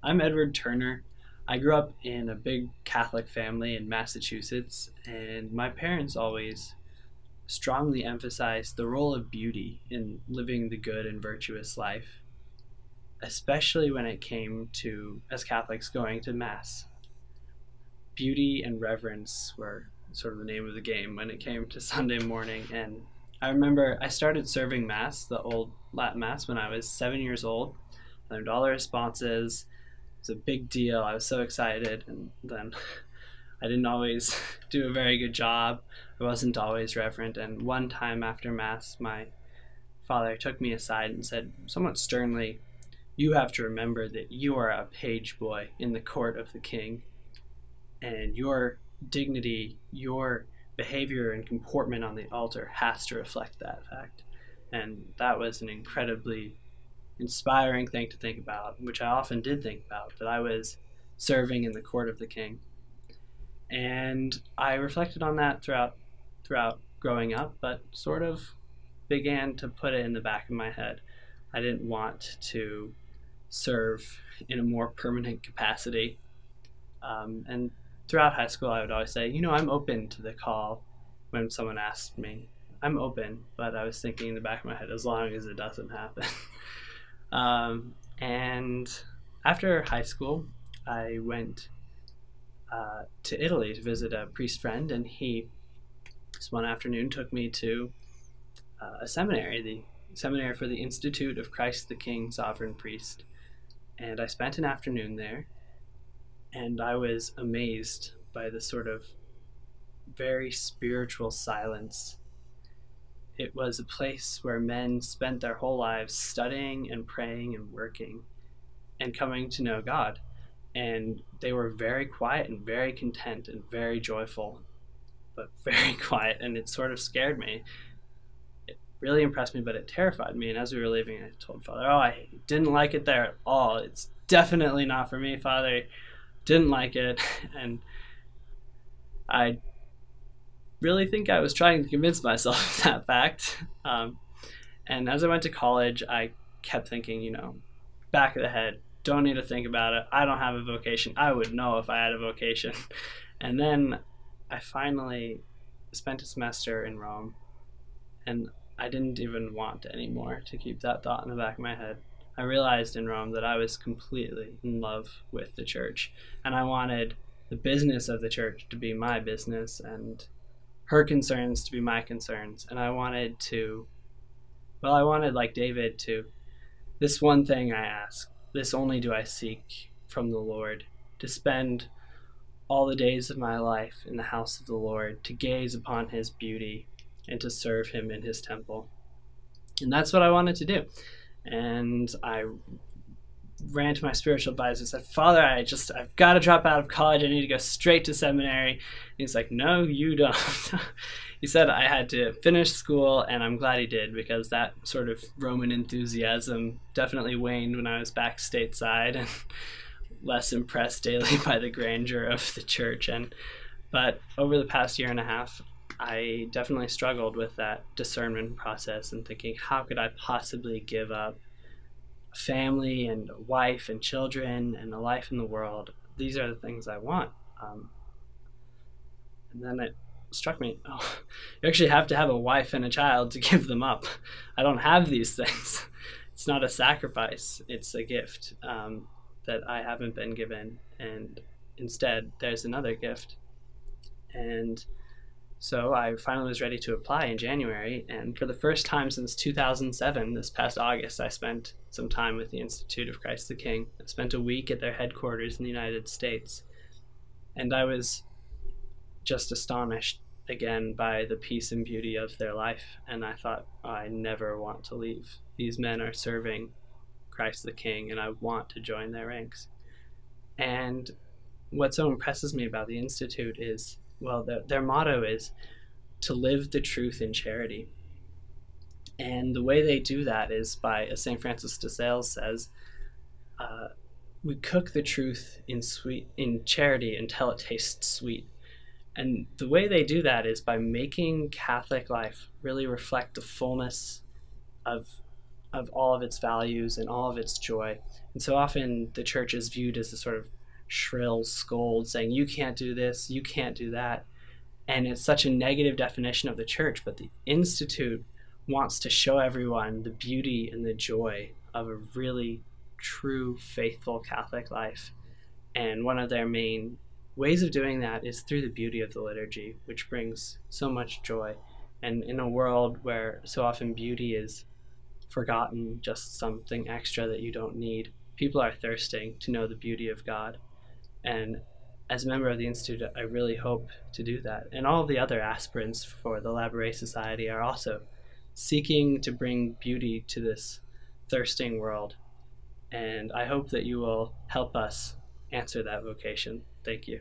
I'm Edward Turner. I grew up in a big Catholic family in Massachusetts, and my parents always strongly emphasized the role of beauty in living the good and virtuous life, especially when it came to, as Catholics, going to Mass. Beauty and reverence were sort of the name of the game when it came to Sunday morning, and I remember I started serving Mass, the old Latin Mass, when I was 7 years old. I learned all the responses. It was a big deal. I was so excited, and then I didn't always do a very good job. I wasn't always reverent, and one time after Mass, my father took me aside and said, somewhat sternly, "You have to remember that you are a page boy in the court of the king, and your dignity, your behavior and comportment on the altar has to reflect that fact." And that was an incredibly inspiring thing to think about, which I often did think about, that I was serving in the court of the king. And I reflected on that throughout growing up, but sort of began to put it in the back of my head. I didn't want to serve in a more permanent capacity. And throughout high school, I would always say, I'm open to the call when someone asked me. I'm open, but I was thinking in the back of my head, as long as it doesn't happen. And after high school, I went to Italy to visit a priest friend, and he, this one afternoon, took me to a seminary, the Seminary for the Institute of Christ the King, Sovereign Priest. And I spent an afternoon there, and I was amazed by the sort of very spiritual silence. It was a place where men spent their whole lives studying and praying and working and coming to know God. And they were very quiet and very content and very joyful, but very quiet. And it sort of scared me. It really impressed me, but it terrified me. And as we were leaving, I told Father, I didn't like it there at all. It's definitely not for me, Father. Didn't like it. And I really think I was trying to convince myself of that fact. And as I went to college, I kept thinking, back of the head, don't need to think about it. I don't have a vocation. I would know if I had a vocation. And then I finally spent a semester in Rome, and I didn't even want anymore to keep that thought in the back of my head. I realized in Rome that I was completely in love with the church, and I wanted the business of the church to be my business, and her concerns to be my concerns. And I wanted, like David, this one thing I ask, this only do I seek from the Lord, to spend all the days of my life in the house of the Lord, to gaze upon his beauty and to serve him in his temple. And that's what I wanted to do. And I ran to my spiritual advisor and said, Father, I've got to drop out of college. I need to go straight to seminary. And he's like, no, you don't. He said I had to finish school, and I'm glad he did, because that sort of Roman enthusiasm definitely waned when I was back stateside and less impressed daily by the grandeur of the church. But over the past year and a half, I definitely struggled with that discernment process and thinking, how could I possibly give up a family and a wife and children and a life in the world? These are the things I want. And then it struck me, you actually have to have a wife and a child to give them up. I don't have these things. It's not a sacrifice. It's a gift that I haven't been given. And instead, there's another gift. And so I finally was ready to apply in January, and for the first time since 2007, this past August, I spent some time with the Institute of Christ the King. I spent a week at their headquarters in the United States, and I was just astonished again by the peace and beauty of their life, and I thought, I never want to leave. These men are serving Christ the King, and I want to join their ranks. And what so impresses me about the Institute is, their motto is to live the truth in charity. And the way they do that is by, as St. Francis de Sales says, we cook the truth in charity until it tastes sweet. And the way they do that is by making Catholic life really reflect the fullness of of all of its values and all of its joy. And so often the church is viewed as a sort of shrill scold saying, you can't do this, you can't do that. And it's such a negative definition of the church, but the Institute wants to show everyone the beauty and the joy of a really true, faithful Catholic life. And one of their main ways of doing that is through the beauty of the liturgy, which brings so much joy. And in a world where so often beauty is forgotten, just something extra that you don't need, people are thirsting to know the beauty of God. And as a member of the Institute, I really hope to do that. And all of the other aspirants for the Laboure Society are also seeking to bring beauty to this thirsting world. And I hope that you will help us answer that vocation. Thank you.